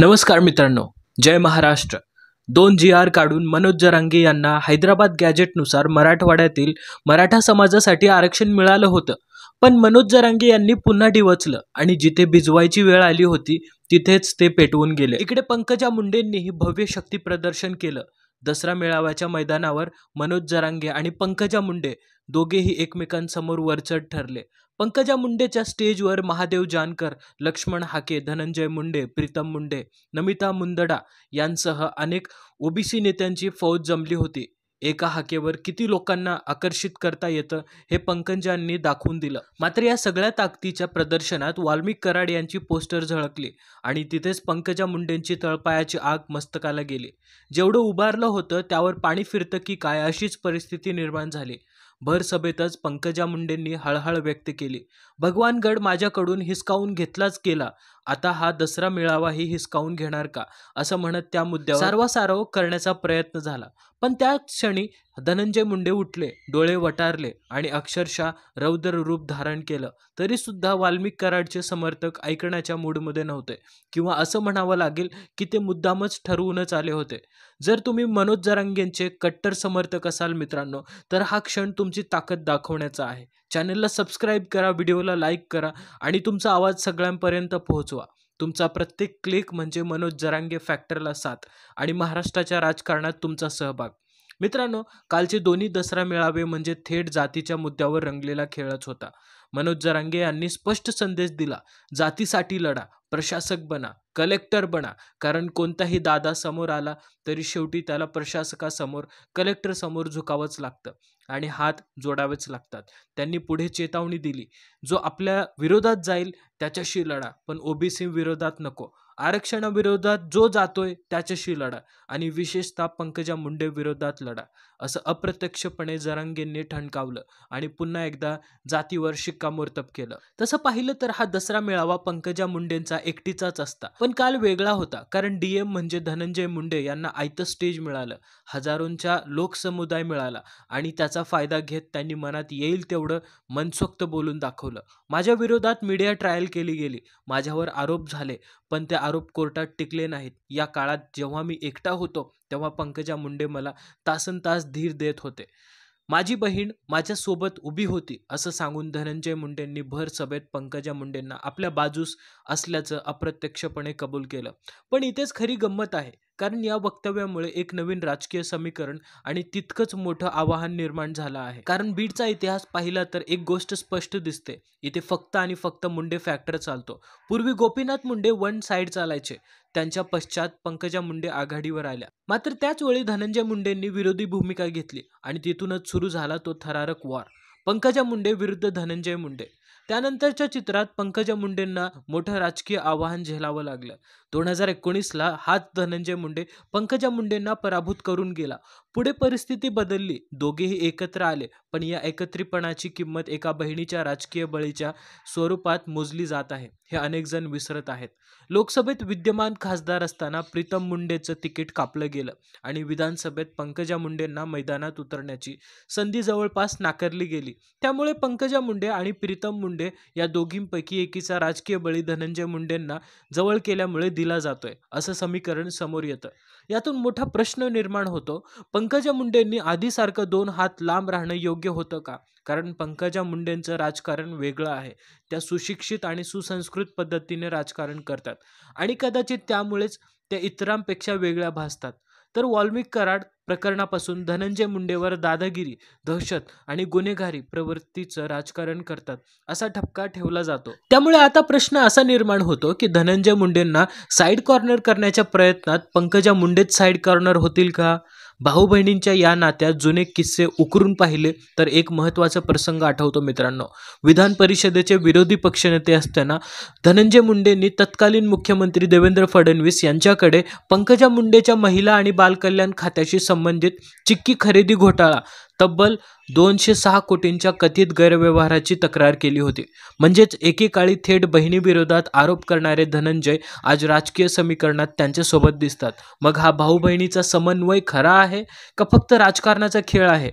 नमस्कार मित्रांनो, जय महाराष्ट्र। 2 GR काढून मनोज जरांगे यांना हैदराबाद गॅजेटनुसार मराठवाड्यातील मराठा समाजासाठी आरक्षण मिळालं होतं, पण मनोज जरांगे यांनी पुन्हा डिवचलं आणि जिथे भिजवायची वेळ आली होती तिथेच ते पेटवून गेले। इकडे पंकजा मुंडेंनीही भव्य शक्ती प्रदर्शन केलं। दसरा मेळाव्याच्या मैदानावर मनोज जरांगे आणि पंकजा मुंडे दोघेही एकमेकांसमोर वरचढ ठरले। पंकजा मुंडेच्या स्टेजवर महादेव जानकर, लक्ष्मण हाके, धनंजय मुंडे, प्रीतम मुंडे, नमिता मुंदडा यांसह अनेक ओबीसी नेत्यांची फौज जमली होती। एका हाकेवर किती लोकांना आकर्षित करता येतं हे पंकजांनी दाखवून दिलं। मात्र या सगळ्या ताकदीच्या प्रदर्शनात वाल्मिक कराड यांची पोस्टर झळकली आणि तिथेच पंकजा मुंडेंची तळपायाची आग मस्तकाला गेली। जेवढं उभारलं होतं त्यावर पाणी फिरतं की काय अशीच परिस्थिती निर्माण झाली। भर सभेतच पंकजा मुंडेंनी हळहळ व्यक्त केली, भगवानगड माझ्याकडून हिसकावून घेतलाच गेला, आता हा दसरा मेळावाही हिसकावून घेणार का, असं म्हणत त्या मुद्द्यावर सारवासारव करण्याचा प्रयत्न झाला। पण त्या क्षणी धनंजय मुंडे उठले, डोळे वटारले आणि अक्षरशः रौद्र रूप धारण केलं। तरी सुद्धा वाल्मिक कराडचे समर्थक ऐकण्याच्या मूडमध्ये नव्हते, किंवा असं म्हणावं लागेल की ते मुद्दामच ठरवूनच आले होते। जर तुम्ही मनोज जरांगेंचे कट्टर समर्थक असाल मित्रांनो, तर हा क्षण तुमची ताकद दाखवण्याचा आहे। चॅनलला सबस्क्राईब करा, व्हिडिओला लाईक करा आणि तुमचा आवाज सगळ्यांपर्यंत पोहोचवा। तुमचा प्रत्येक क्लिक म्हणजे मनोज जरांगे फॅक्टरला साथ आणि महाराष्ट्राच्या राजकारणात तुमचा सहभाग। मित्रांनो, कालचे दोन्ही दसरा मेळावे म्हणजे थेट जातीच्या मुद्द्यावर रंगलेला खेळच होता। मनोज जरांगे यांनी स्पष्ट संदेश दिला, जातीसाठी लढा, प्रशासक बना, कलेक्टर बना, कारण कोणताही दादा समोर आला तरी शेवटी त्याला प्रशासकासमोर, कलेक्टर समोर झुकावंच लागतं आणि हात जोडावेच लागतात। त्यांनी पुढे चेतावणी दिली, जो आपल्या विरोधात जाईल त्याच्याशी लढा, पण ओबीसी विरोधात नको। आरक्षणाविरोधात जो जातोय त्याच्याशी लढा आणि विशेषतः पंकजा मुंडे विरोधात लढा, असं अप्रत्यक्षपणे जरांगेंनी ठणकावलं आणि पुन्हा एकदा जातीवर शिक्कामोर्तब केलं। तसं पाहिलं तर हा दसरा मेळावा पंकजा मुंडेंचा एकटीचाच असता, पण काल वेगळा होता, कारण डीएम म्हणजे धनंजय मुंडे यांना आयतं स्टेज मिळालं, हजारोंचा लोकसमुदाय मिळाला आणि त्याचा फायदा घेत त्यांनी मनात येईल तेवढं मनसोक्त बोलून दाखवलं। माझ्या विरोधात मीडिया ट्रायल केली गेली, माझ्यावर आरोप झाले, पण ते आरोप कोर्टात टिकले नाहीत। या काळात जेव्हा मी एकटा होतो तेव्हा पंकजा मुंडे मला तासनतास धीर देत होते, माझी बहीण माझ्या सोबत उभी होती, असं सांगून धनंजय मुंडेंनी भर सभेत पंकजा मुंडेंना आपल्या बाजूस असल्याचं अप्रत्यक्षपणे कबूल केलं। पण इथेच खरी गंमत आहे, कारण या वक्तव्यामुळे एक नवीन राजकीय समीकरण आणि तितकंच मोठं आवाहन निर्माण झालं आहे। कारण बीडचा इतिहास पाहिला तर एक गोष्ट स्पष्ट दिसते, इथे फक्त आणि फक्त मुंडे फॅक्टर चालतो। पूर्वी गोपीनाथ मुंडे वन साइड चालायचे, त्यांच्या पश्चात पंकजा मुंडे आघाडीवर आल्या, मात्र त्याच वेळी धनंजय मुंडेंनी विरोधी भूमिका घेतली आणि तिथूनच सुरू झाला तो थरारक वॉर, पंकजा मुंडे विरुद्ध धनंजय मुंडे। त्यानंतरच्या चित्रात पंकजा मुंडेंना मोठं राजकीय आव्हान झेलावं लागलं। 2019ला हाच धनंजय मुंडे पंकजा मुंडेंना पराभूत करून गेला। पुढे परिस्थिती बदलली, दोघेही एकत्र आले, पण या एकत्रीपणाची किंमत एका बहिणीच्या राजकीय बळीच्या स्वरूपात मोजली जात आहे, हे अनेक जण विसरत आहेत। लोकसभेत विद्यमान खासदार असताना प्रीतम मुंडेचं तिकीट कापलं गेलं आणि विधानसभेत पंकजा मुंडेंना मैदानात उतरण्याची संधी जवळपास नाकारली गेली। त्यामुळे पंकजा मुंडे आणि प्रीतम मुंडे या दोघींपैकी एकीचा राजकीय बळी धनंजय मुंडेंना जवळ केल्यामुळे दिला जातोय, असं समीकरण समोर येतं। यातून मोठा प्रश्न निर्माण होतो, पंकजा मुंडेंनी आधीसारखं 2 हात लांब राहणं योग्य होतं का? कारण पंकजा मुंडेंचं राजकारण वेगळं आहे, त्या सुशिक्षित आणि सुसंस्कृत पद्धतीने राजकारण करतात आणि कदाचित त्यामुळेच त्या इतरांपेक्षा वेगळ्या भासतात। तर वाल्मिक कराड प्रकरणापासून धनंजय मुंडेवर दादागिरी, दहशत आणि गुन्हेगारी प्रवृत्तीचं राजकारण करतात असा ठपका ठेवला जातो। त्यामुळे आता प्रश्न असा निर्माण होतो की धनंजय मुंडेंना साईड कॉर्नर करण्याच्या प्रयत्नात पंकजा मुंडेच साईड कॉर्नर होतील का? भाऊ बहिणींच्या या नात्यात जुने किस्से उकरून पाहिले तर एक महत्त्वाचा प्रसंग आठवतो मित्रांनो। विधान परिषदेचे विरोधी पक्षनेते असताना धनंजय मुंडेंनी तत्कालीन मुख्यमंत्री देवेंद्र फडणवीस यांच्याकडे पंकजा मुंडेच्या महिला आणि बालकल्याण खात्याशी संबंधित चिक्की खरेदी घोटाळा तब्बल 206 कोटींच्या कथित गैरव्यवहाराची तक्रार केली होती। म्हणजेच एकेकाळी थेट बहिणीविरोधात आरोप करणारे धनंजय आज राजकीय समीकरणात त्यांच्यासोबत दिसतात। मग हा भाऊ बहिणीचा समन्वय खरा आहे का फक्त राजकारणाचा खेळ आहे?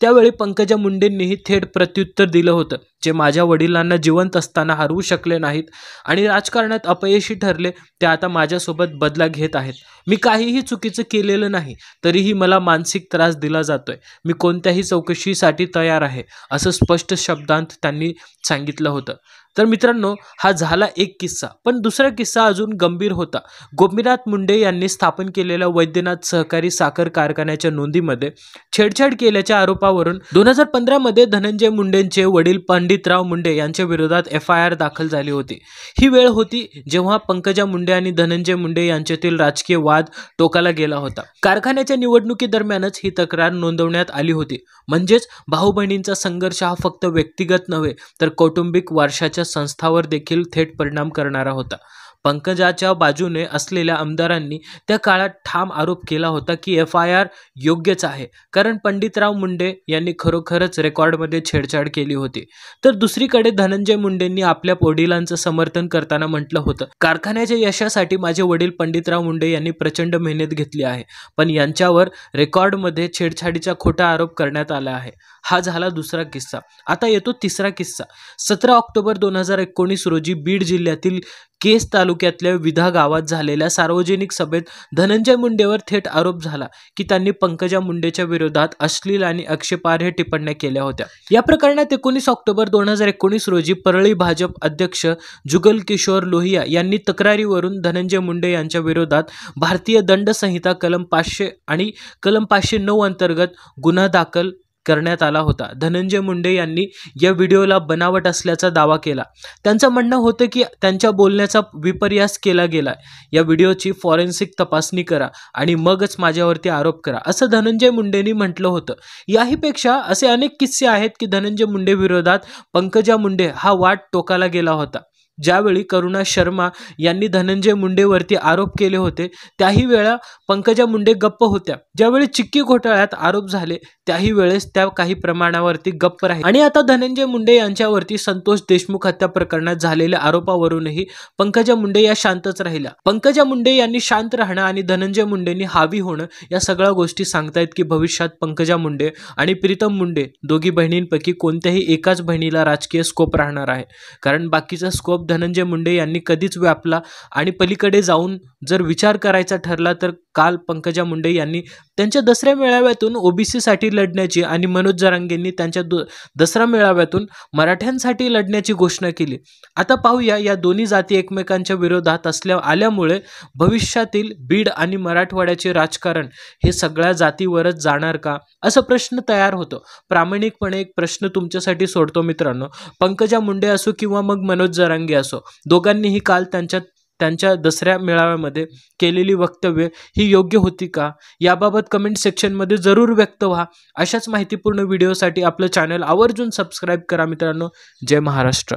त्यावेळी पंकजा मुंडेंनीही थेट प्रत्युत्तर दिलं होतं, जे माझ्या वडिलांना जिवंत असताना हरवू शकले नाहीत आणि राजकारणात अपयशी ठरले ते आता माझ्यासोबत बदला घेत आहेत. मी काहीही चुकीचं केलेलं नाही, तरीही मला मानसिक त्रास दिला जातोय. मी कोणत्याही चौकशीसाठी तयार आहे, असं स्पष्ट शब्दांत त्यांनी सांगितलं होतं. तर मित्रांनो, हा झाला एक किस्सा, पण दुसरा किस्सा अजून गंभीर होता. गोपीनाथ मुंडे यांनी स्थापन केलेल्या वैद्यनाथ सहकारी साखर कारखान्याच्या नोंदीमध्ये छेडछाड केल्याच्या आरोपावरून 2015 मध्ये धनंजय मुंडेंचे वडील पंडितराव मुंडे यांच्या विरोधात FIR दाखल झाली होती. ही वेळ होती जेव्हा पंकजा मुंडे आणि धनंजय मुंडे यांच्यातील राजकीय वाद टोकाला गेला होता. कारखान्याच्या निवडणुकीदरम्यानच ही तक्रार नोंदवण्यात आली होती. म्हणजेच भाऊ बहिणींचा संघर्ष हा फक्त व्यक्तिगत नव्हे तर कौटुंबिक वारशाच्या संस्थावर देखील थेट परिणाम करणारा होता. पंकजाच्या बाजूने असलेल्या आमदारांनी त्या काळात ठाम आरोप केला होता की FIR योग्यच आहे, कारण पंडितराव मुंडे यांनी खरोखरच रेकॉर्डमध्ये छेडछाड केली होती. तर दुसरीकडे धनंजय मुंडेंनी आपल्या वडिलांचं समर्थन करताना म्हटलं होतं, कारखान्याच्या यशासाठी माझे वडील पंडितराव मुंडे यांनी प्रचंड मेहनत घेतली आहे, पण यांच्यावर रेकॉर्डमध्ये छेडछाडीचा खोटा आरोप करण्यात आला आहे. हा झाला दुसरा किस्सा. आता येतो तिसरा किस्सा. 17 ऑक्टोबर 2019 रोजी बीड जिल्ह्यातील केस तालुक्यातल्या विधा गावात झालेल्या सार्वजनिक सभेत धनंजय मुंडेवर थेट आरोप झाला की त्यांनी पंकजा मुंडेच्या विरोधात अश्लील आणि आक्षेपार्ह टिप्पण्या केल्या होत्या. या प्रकरणात 19 ऑक्टोबर 2019 रोजी परळी भाजप अध्यक्ष जुगल किशोर लोहिया यांनी तक्रारीवरून धनंजय मुंडे यांच्या विरोधात भारतीय दंड संहिता कलम 500 आणि कलम 509 अंतर्गत गुन्हा दाखल करण्यात आला होता. धनंजय मुंडे यांनी या व्हिडिओला बनावट असल्याचा दावा केला. त्यांचं म्हणणं होतं की त्यांच्या बोलण्याचा विपर्यास केला गेला. या व्हिडिओची फॉरेन्सिक तपासणी करा आणि मगच माझ्यावरती आरोप करा, असं धनंजय मुंडेंनी म्हटलं होतं. याहीपेक्षा असे अनेक किस्से आहेत की धनंजय मुंडे विरोधात पंकजा मुंडे हा वाद टोकाला गेला होता. ज्यावेळी करुणा शर्मा यांनी धनंजय मुंडेवरती आरोप केले होते त्याही वेळा पंकजा मुंडे गप्प होत्या. ज्यावेळी चिक्की घोटाळ्यात आरोप झाले त्याही वेळेस त्या काही प्रमाणावरती गप्प राहिल्या. आणि आता धनंजय मुंडे यांच्यावरती संतोष देशमुख हत्या प्रकरणात झालेल्या आरोपावरूनही पंकजा मुंडे या शांतच राहिल्या. पंकजा मुंडे यांनी शांत राहणं आणि धनंजय मुंडेंनी हावी होणं या सगळ्या गोष्टी सांगतायत की भविष्यात पंकजा मुंडे आणि प्रीतम मुंडे दोघी बहिणींपैकी कोणत्याही एकाच बहिणीला राजकीय स्कोप राहणार आहे, कारण बाकीचा स्कोप धनंजय मुंडे यांनी कधीच व्यापला. आणि पलीकडे जाऊन जर विचार करायचा ठरला तर काल पंकजा मुंडे यांनी त्यांच्या दसऱ्या मेळाव्यातून OBC साठी लढण्याची आणि मनोज जरांगेंनी त्यांच्या दसरा मेळाव्यातून मराठ्यांसाठी लढण्याची घोषणा केली. आता पाहूया या दोन्ही जाती एकमेकांच्या विरोधात आल्यामुळे भविष्यातील बीड आणि मराठवाड्याचे राजकारण हे सगळ्या जातीवरच जाणार का, असा प्रश्न तयार होतो. प्रामाणिकपणे एक प्रश्न तुमच्यासाठी सोडतो मित्रांनो, पंकजा मुंडे असो किंवा मग मनोज जरांगे असो, दोघांनीही काल त्यांच्या दसऱ्या मेळाव्यामध्ये केलेली वक्तव्य ही योग्य होती का, याबाबत कमेंट सेक्शनमध्ये जरूर व्यक्त व्हा. अशाच माहितीपूर्ण व्हिडिओसाठी आपलं चॅनल आवर्जून सबस्क्राईब करा मित्रांनो. जय महाराष्ट्र.